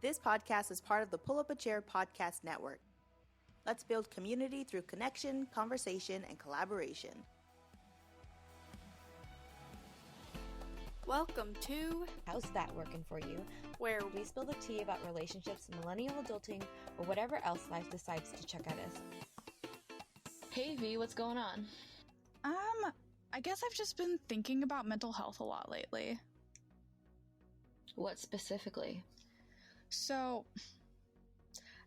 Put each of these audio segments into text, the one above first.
This podcast is part of the Pull Up a Chair podcast network. Let's build community through connection, conversation, and collaboration. Welcome to How's That Working For You? Where We spill the tea about relationships, millennial adulting, or whatever else life decides to chuck at us. Hey V, what's going on? I guess I've just been thinking about mental health a lot lately. What specifically? So,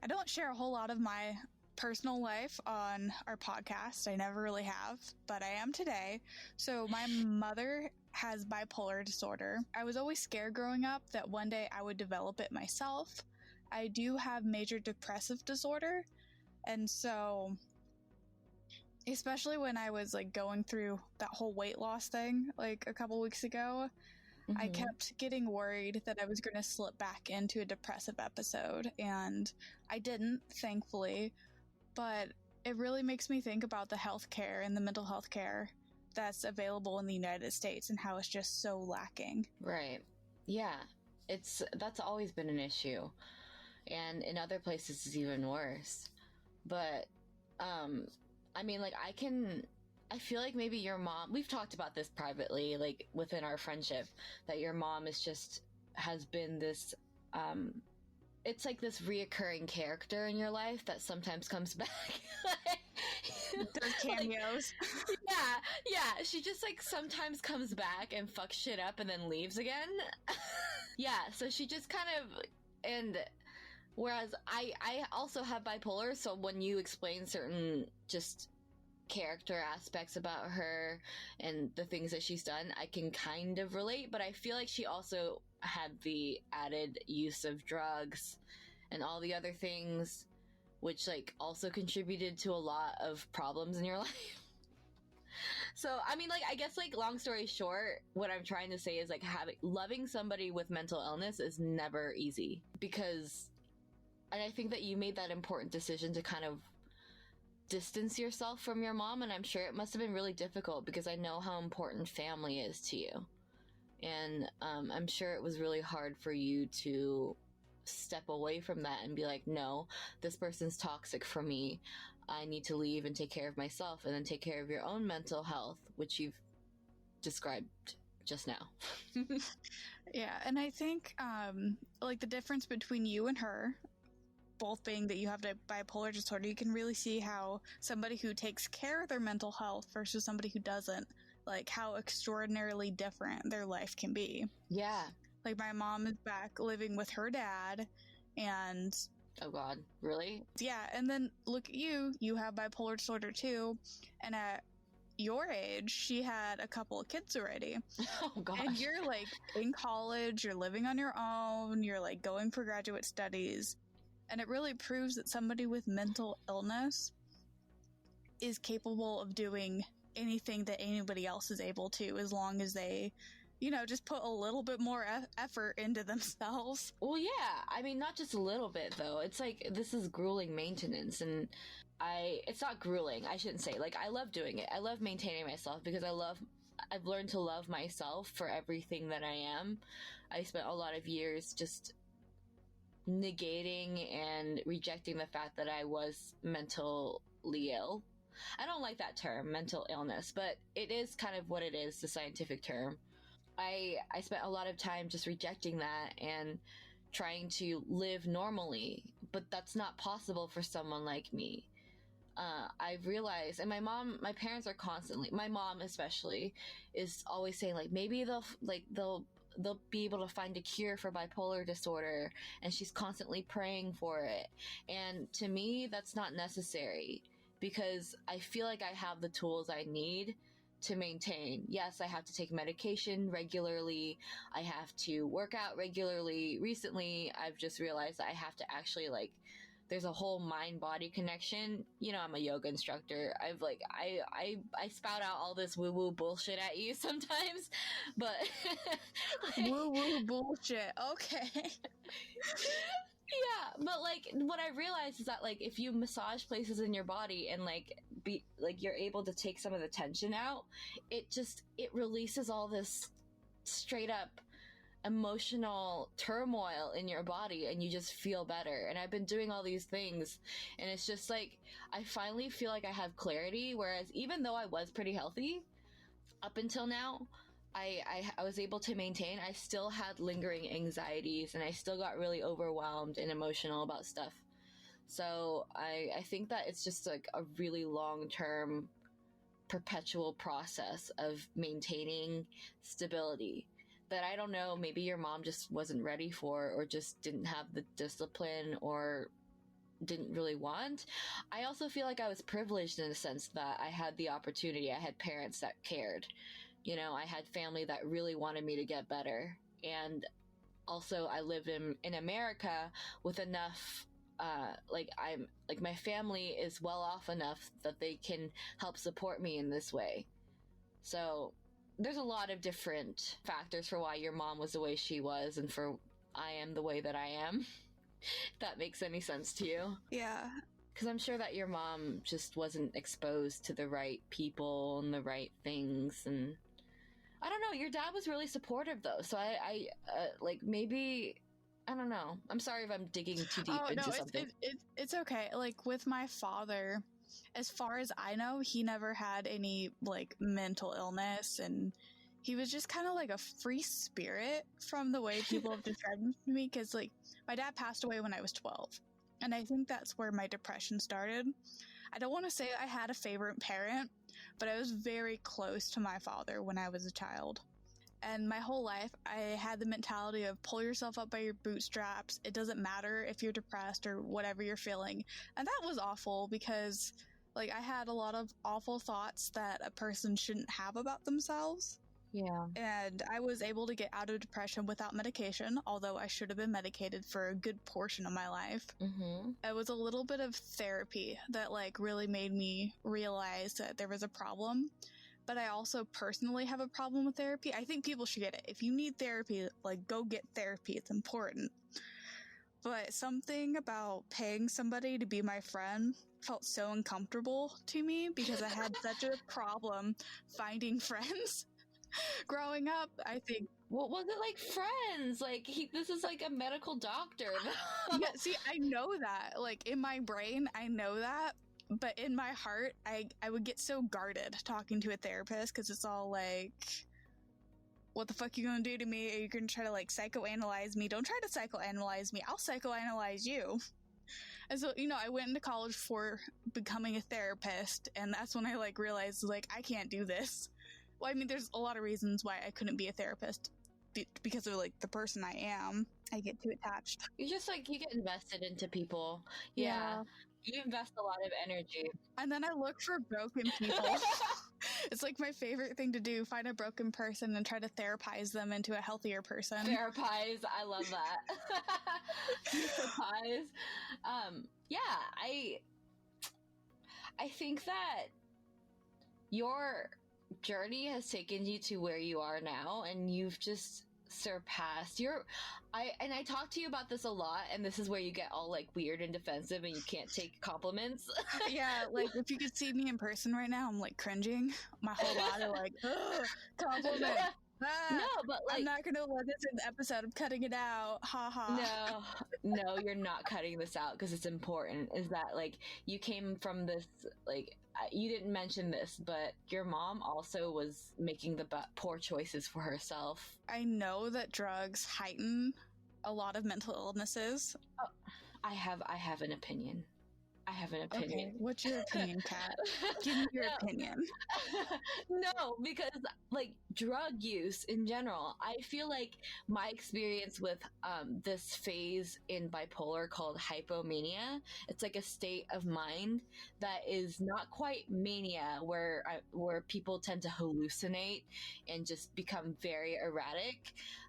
I don't share a whole lot of my personal life on our podcast. I never really have, but I am today. So, my mother has bipolar disorder. I was always scared growing up that one day I would develop it myself. I do have major depressive disorder, and so especially when I was like going through that whole weight loss thing like a couple weeks ago, I kept getting worried that I was going to slip back into a depressive episode, and I didn't, thankfully, but it really makes me think about the healthcare and the mental health care that's available in the United States and how it's just so lacking. Right. Yeah. That's always been an issue. And in other places it's even worse. But, I mean, like, I feel like maybe your mom, we've talked about this privately, like within our friendship, that your mom has been this, it's like this reoccurring character in your life that sometimes comes back. Those cameos. Yeah. She just like sometimes comes back and fucks shit up and then leaves again. Yeah, so she just kind of, and whereas I also have bipolar, so when you explain certain just character aspects about her and the things that she's done, I can kind of relate, but I feel like she also had the added use of drugs and all the other things, which like also contributed to a lot of problems in your life. So, I mean, like, I guess, like, long story short, what I'm trying to say is, like, loving somebody with mental illness is never easy, because, and I think that you made that important decision to kind of distance yourself from your mom, and I'm sure it must have been really difficult, because I know how important family is to you, and I'm sure it was really hard for you to step away from that and be like, no, this person's toxic for me, I need to leave and take care of myself, and then take care of your own mental health, which you've described just now. Yeah, and I think like the difference between you and her, both being that you have the bipolar disorder, you can really see how somebody who takes care of their mental health versus somebody who doesn't, like how extraordinarily different their life can be. Yeah. Like, my mom is back living with her dad, and oh god, really? Yeah, and then look at you have bipolar disorder too, and at your age, she had a couple of kids already. Oh gosh. And you're like in college, you're living on your own, you're like going for graduate studies, and it really proves that somebody with mental illness is capable of doing anything that anybody else is able to, as long as they, you know, just put a little bit more effort into themselves. Well, yeah. I mean, not just a little bit, though. It's like, this is grueling maintenance, and it's not grueling, I shouldn't say. Like, I love doing it. I love maintaining myself, because I've learned to love myself for everything that I am. I spent a lot of years just negating and rejecting the fact that I was mentally ill. I don't like that term, mental illness, but it is kind of what it is, the scientific term. I spent a lot of time just rejecting that and trying to live normally, but that's not possible for someone like me. I've realized, and my parents are constantly, my mom especially, is always saying, like, maybe they'll be able to find a cure for bipolar disorder, and she's constantly praying for it. And to me, that's not necessary, because I feel like I have the tools I need to maintain. Yes, I have to take medication regularly. I have to work out regularly. Recently, I've just realized that I have to actually, like, there's a whole mind-body connection. You know, I'm a yoga instructor. I spout out all this woo-woo bullshit at you sometimes, but Woo-woo bullshit. Okay. Yeah, but like what I realized is that like if you massage places in your body and like be like you're able to take some of the tension out, it releases all this straight up emotional turmoil in your body and you just feel better. And I've been doing all these things and it's just like, I finally feel like I have clarity. Whereas even though I was pretty healthy up until now, I was able to maintain, I still had lingering anxieties and I still got really overwhelmed and emotional about stuff. So I think that it's just like a really long-term perpetual process of maintaining stability that I don't know, maybe your mom just wasn't ready for, or just didn't have the discipline, or didn't really want. I also feel like I was privileged in a sense that I had the opportunity. I had parents that cared. You know, I had family that really wanted me to get better. And also I lived in America with enough, my family is well off enough that they can help support me in this way. So there's a lot of different factors for why your mom was the way she was and for I am the way that I am. If that makes any sense to you. Yeah. Because I'm sure that your mom just wasn't exposed to the right people and the right things. And I don't know, your dad was really supportive though. So I maybe, I don't know. I'm sorry if I'm digging too deep into something. It's okay. Like with my father, as far as I know, he never had any like mental illness, and he was just kind of like a free spirit from the way people have described him to me. Because like my dad passed away when I was 12, and I think that's where my depression started. I don't want to say I had a favorite parent, but I was very close to my father when I was a child. And my whole life, I had the mentality of pull yourself up by your bootstraps. It doesn't matter if you're depressed or whatever you're feeling. And that was awful because, like, I had a lot of awful thoughts that a person shouldn't have about themselves. Yeah. And I was able to get out of depression without medication, although I should have been medicated for a good portion of my life. Mm-hmm. It was a little bit of therapy that, like, really made me realize that there was a problem. But I also personally have a problem with therapy. I think people should get it. If you need therapy, like, go get therapy. It's important. But something about paying somebody to be my friend felt so uncomfortable to me because I had such a problem finding friends growing up. I think. What was it like friends? Like, this is like a medical doctor. Yeah, see, I know that. Like, in my brain, I know that. But in my heart, I would get so guarded talking to a therapist because it's all like, what the fuck you gonna do to me? Are you gonna try to like psychoanalyze me? Don't try to psychoanalyze me. I'll psychoanalyze you. And so, you know, I went into college for becoming a therapist, and that's when I like realized like I can't do this. Well, I mean, there's a lot of reasons why I couldn't be a therapist because of like the person I am. I get too attached. You just like, you get invested into people. Yeah. You invest a lot of energy. And then I look for broken people. It's like my favorite thing to do, find a broken person and try to therapize them into a healthier person. Therapize, I love that. Therapize. Yeah, I think that your journey has taken you to where you are now, and you've just surpassed I talk to you about this a lot, and this is where you get all like weird and defensive and you can't take compliments. Yeah, like if you could see me in person right now, I'm like cringing. My whole body like, compliment. Ah, no, but like, I'm not gonna let this in the episode. I'm cutting it out. Ha ha. No, you're not cutting this out because it's important. Is that like you came from this, like, you didn't mention this, but your mom also was making the poor choices for herself. I know that drugs heighten a lot of mental illnesses. Oh, I have an opinion. Okay, what's your opinion, Kat? Give me your opinion. No, because like drug use in general, I feel like my experience with this phase in bipolar called hypomania, it's like a state of mind that is not quite mania, where people tend to hallucinate and just become very erratic.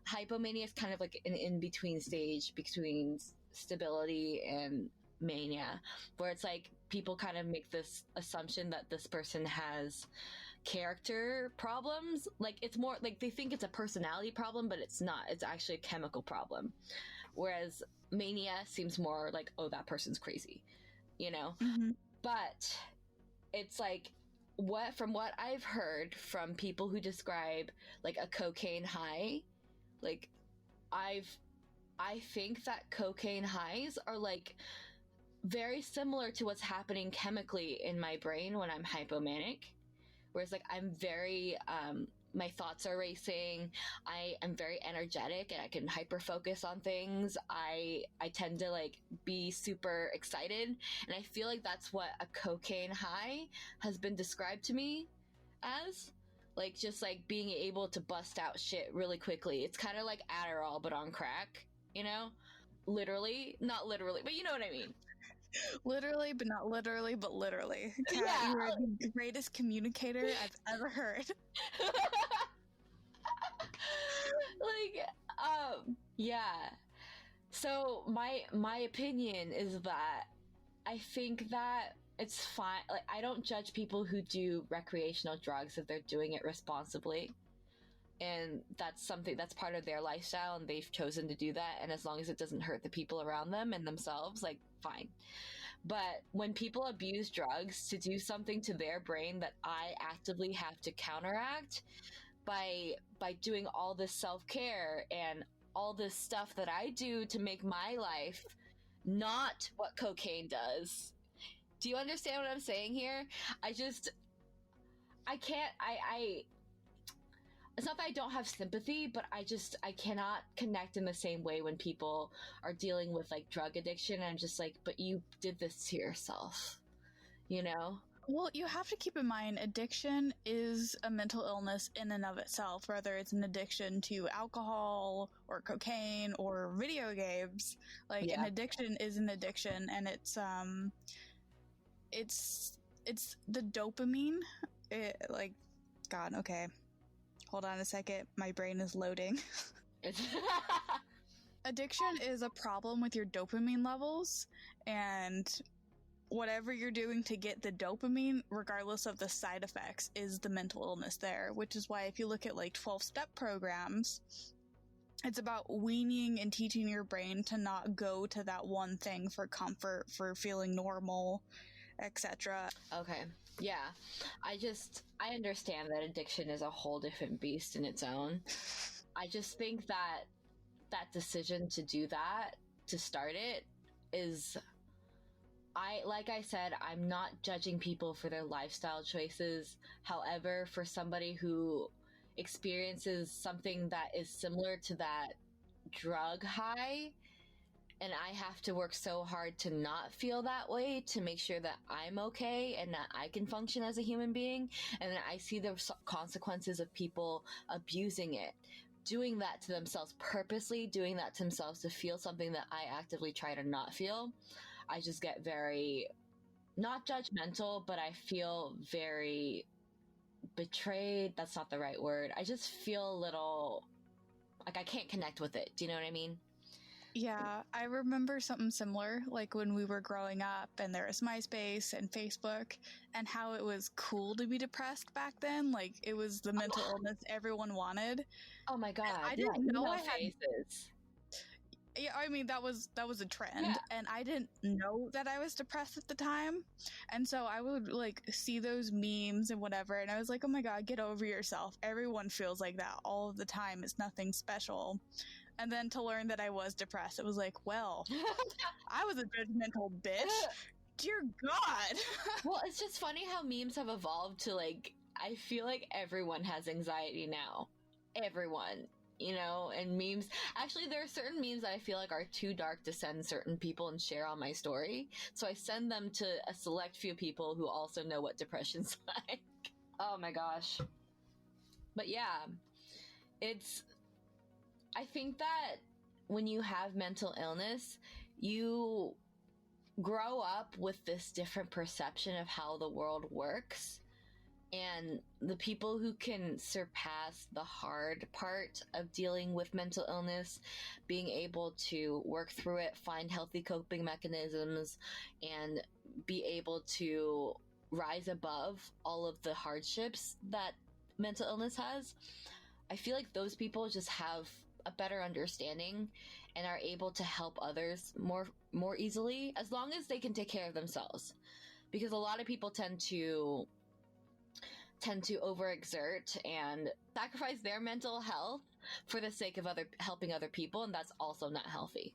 Hypomania is kind of like an in-between stage between stability and mania, where it's like people kind of make this assumption that this person has character problems. Like, it's more like they think it's a personality problem, but it's not. It's actually a chemical problem. Whereas mania seems more like, oh, that person's crazy, you know? Mm-hmm. But it's like, from what I've heard from people who describe like a cocaine high, like I think that cocaine highs are like very similar to what's happening chemically in my brain when I'm hypomanic. Whereas like I'm very, my thoughts are racing. I am very energetic and I can hyper focus on things. I tend to like be super excited. And I feel like that's what a cocaine high has been described to me as. Like just like being able to bust out shit really quickly. It's kind of like Adderall, but on crack, you know? Literally, not literally, but you know what I mean. Literally, but not literally, but literally. Kat, Yeah. you are the greatest communicator I've ever heard. Like, yeah. So my opinion is that I think that it's fine. Like, I don't judge people who do recreational drugs if they're doing it responsibly. And that's something that's part of their lifestyle and they've chosen to do that. And as long as it doesn't hurt the people around them and themselves, like, fine. But when people abuse drugs to do something to their brain that I actively have to counteract by doing all this self-care and all this stuff that I do to make my life not what cocaine does. Do you understand what I'm saying here? I can't, it's not that I don't have sympathy, but I cannot connect in the same way when people are dealing with like drug addiction. And I'm just like, but you did this to yourself, you know? Well, you have to keep in mind, addiction is a mental illness in and of itself, whether it's an addiction to alcohol or cocaine or video games. Like, Yeah. an addiction is an addiction, and it's the dopamine. God, okay. Hold on a second. My brain is loading. Addiction is a problem with your dopamine levels, and whatever you're doing to get the dopamine, regardless of the side effects, is the mental illness there, which is why if you look at like 12-step programs, it's about weaning and teaching your brain to not go to that one thing for comfort, for feeling normal, etc. Okay. Yeah. I understand that addiction is a whole different beast in its own. I just think that decision to do that, to start it, is... like I said, I'm not judging people for their lifestyle choices. However, for somebody who experiences something that is similar to that drug high, and I have to work so hard to not feel that way to make sure that I'm okay and that I can function as a human being, and then I see the consequences of people abusing it, doing that to themselves purposely, doing that to themselves to feel something that I actively try to not feel. I just get very, not judgmental, but I feel very betrayed. That's not the right word. I just feel a little, like I can't connect with it. Do you know what I mean? Yeah, I remember something similar, like when we were growing up and there was MySpace and Facebook, and how it was cool to be depressed back then. Like, it was the mental illness everyone wanted. Oh my God. And I didn't know I had... faces. Yeah, I mean, that was a trend, Yeah. And I didn't know that I was depressed at the time, and so I would, like, see those memes and whatever, and I was like, oh my God, get over yourself. Everyone feels like that all of the time. It's nothing special. And then to learn that I was depressed, it was like, well, I was a judgmental bitch. Dear God. Well, it's just funny how memes have evolved to, like, I feel like everyone has anxiety now. Everyone. You know, and memes. Actually, there are certain memes that I feel like are too dark to send certain people and share on my story. So I send them to a select few people who also know what depression's like. Oh my gosh. But yeah, I think that when you have mental illness, you grow up with this different perception of how the world works. And the people who can surpass the hard part of dealing with mental illness, being able to work through it, find healthy coping mechanisms, and be able to rise above all of the hardships that mental illness has, I feel like those people just have a better understanding and are able to help others more easily, as long as they can take care of themselves. Because a lot of people tend to overexert and sacrifice their mental health for the sake of helping other people, and that's also not healthy.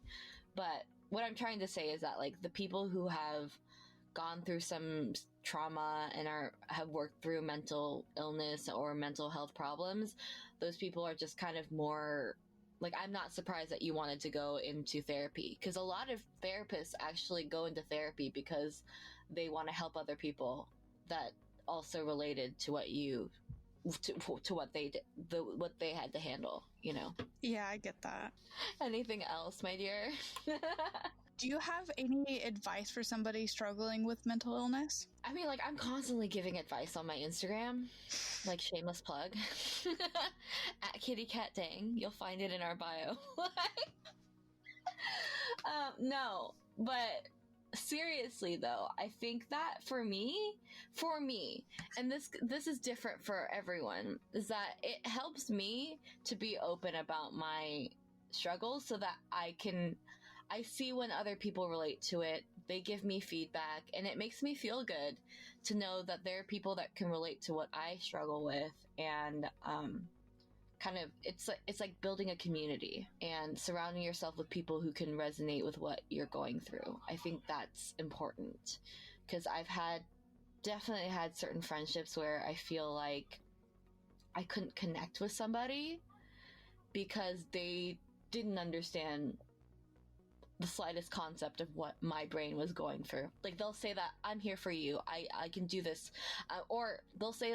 But what I'm trying to say is that, like, the people who have gone through some trauma and have worked through mental illness or mental health problems, those people are just kind of more, like, I'm not surprised that you wanted to go into therapy, because a lot of therapists actually go into therapy because they want to help other people that also related to what what they did, what they had to handle, you know? Yeah, I get that. Anything else, my dear? Do you have any advice for somebody struggling with mental illness? I mean, like, I'm constantly giving advice on my Instagram, like, shameless plug, at kittycatdang. You'll find it in our bio. No, but seriously though, I think that for me, and this is different for everyone, is that it helps me to be open about my struggles so that I see when other people relate to it, they give me feedback, and it makes me feel good to know that there are people that can relate to what I struggle with, and kind of, it's like building a community and surrounding yourself with people who can resonate with what you're going through. I think that's important, because I've definitely had certain friendships where I feel like I couldn't connect with somebody because they didn't understand the slightest concept of what my brain was going through. Like, they'll say that I'm here for you, I can do this, or they'll say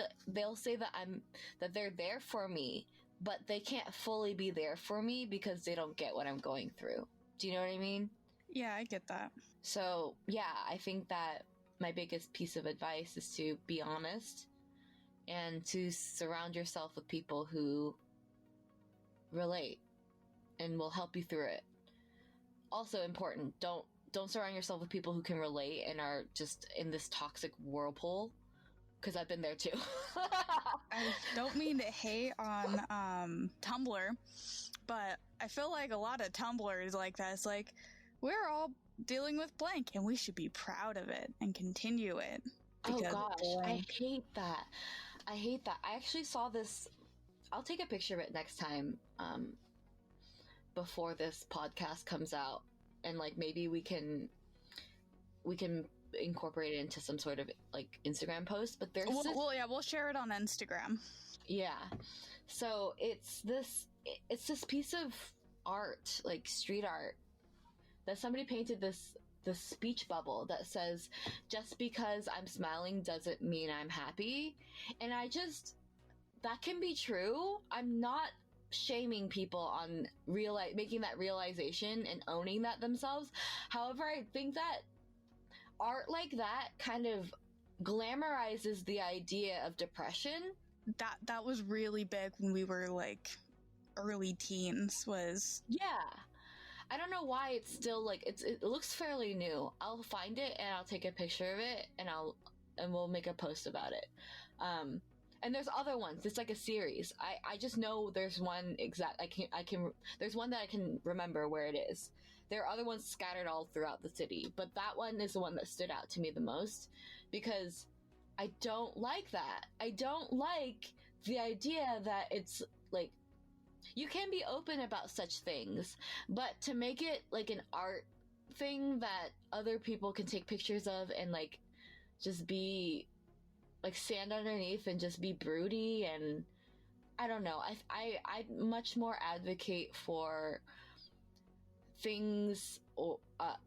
that they're there for me, but they can't fully be there for me because they don't get what I'm going through. Do you know what I mean? Yeah, I get that. So, yeah, I think that my biggest piece of advice is to be honest and to surround yourself with people who relate and will help you through it. Also important, don't surround yourself with people who can relate and are just in this toxic whirlpool, because I've been there too. I don't mean to hate on Tumblr, but I feel like a lot of Tumblr is like that. It's like, we're all dealing with blank and we should be proud of it and continue it. Oh gosh, I hate that. I actually saw this. I'll take a picture of it next time, before this podcast comes out, and like maybe we can incorporate it into some sort of like Instagram post. But there's we'll share it on Instagram. Yeah, so it's this piece of art, like street art, that somebody painted this speech bubble that says, just because I'm smiling doesn't mean I'm happy. And that can be true. I'm not shaming people on making that realization and owning that themselves. However, I think that art like that kind of glamorizes the idea of depression. That was really big when we were like early teens. Yeah. I don't know why it's still like it looks fairly new. I'll find it and I'll take a picture of it and we'll make a post about it. And there's other ones. It's like a series. I just know there's one there's one that I can remember where it is. There are other ones scattered all throughout the city, but that one is the one that stood out to me the most, because I don't like that. I don't like the idea that it's like, you can be open about such things, but to make it like an art thing that other people can take pictures of and like just be like stand underneath and just be broody, and I don't know. I much more advocate for things or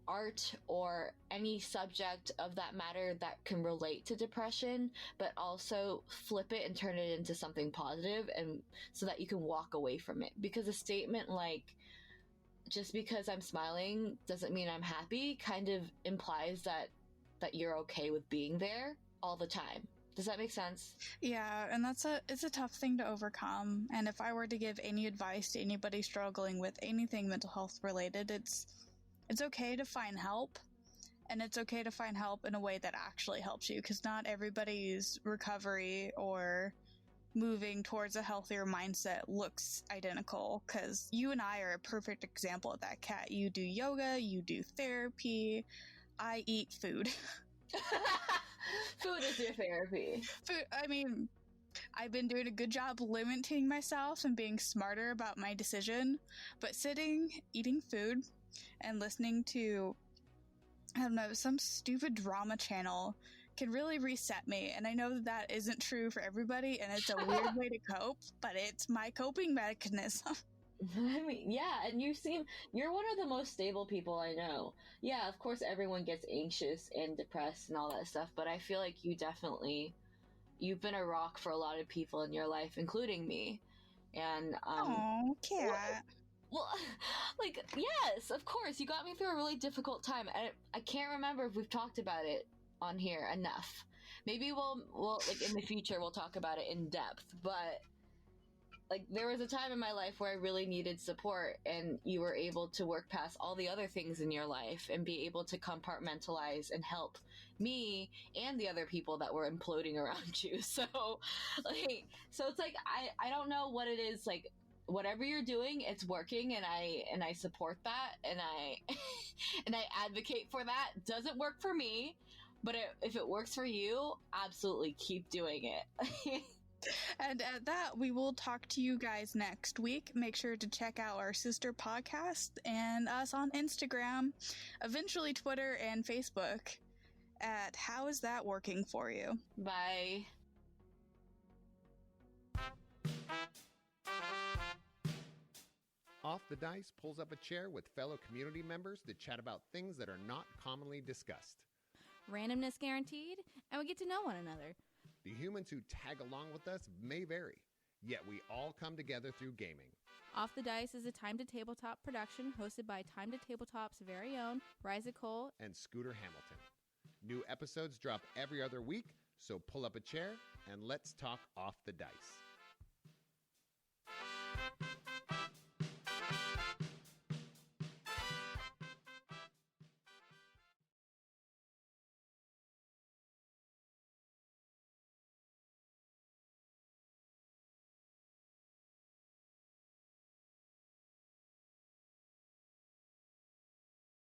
art or any subject of that matter that can relate to depression, but also flip it and turn it into something positive, and so that you can walk away from it. Because a statement like, just because I'm smiling doesn't mean I'm happy, kind of implies that you're okay with being there all the time. Does that make sense? Yeah, and it's a tough thing to overcome. And if I were to give any advice to anybody struggling with anything mental health related, it's okay to find help, and it's okay to find help in a way that actually helps you, because not everybody's recovery or moving towards a healthier mindset looks identical, because you and I are a perfect example of that, Kat. You do yoga, you do therapy, I eat food. Food is your therapy. Food, I mean, I've been doing a good job limiting myself and being smarter about my decision, but sitting, eating food, and listening to, I don't know, some stupid drama channel can really reset me. And I know that that isn't true for everybody, and it's a weird way to cope, but it's my coping mechanism. I mean, yeah, and you're one of the most stable people I know. Yeah, of course everyone gets anxious and depressed and all that stuff, but I feel like you've been a rock for a lot of people in your life, including me. And, Oh, cat. well, like, yes, of course, you got me through a really difficult time. I can't remember if we've talked about it on here enough. Maybe we'll, like, in the future, we'll talk about it in depth, but like, there was a time in my life where I really needed support, and you were able to work past all the other things in your life and be able to compartmentalize and help me and the other people that were imploding around you. So it's like, I don't know what it is, like, whatever you're doing, it's working, and I support that, and I and I advocate for that. Doesn't work for me, but if it works for you, absolutely keep doing it. And at that, we will talk to you guys next week. Make sure to check out our sister podcast and us on Instagram, eventually Twitter and Facebook at How Is That Working For You? Bye. Off the Dice pulls up a chair with fellow community members to chat about things that are not commonly discussed. Randomness guaranteed, and we get to know one another. The humans who tag along with us may vary, yet we all come together through gaming. Off the Dice is a Time to Tabletop production hosted by Time to Tabletop's very own Riza Cole and Scooter Hamilton. New episodes drop every other week, so pull up a chair and let's talk off the dice.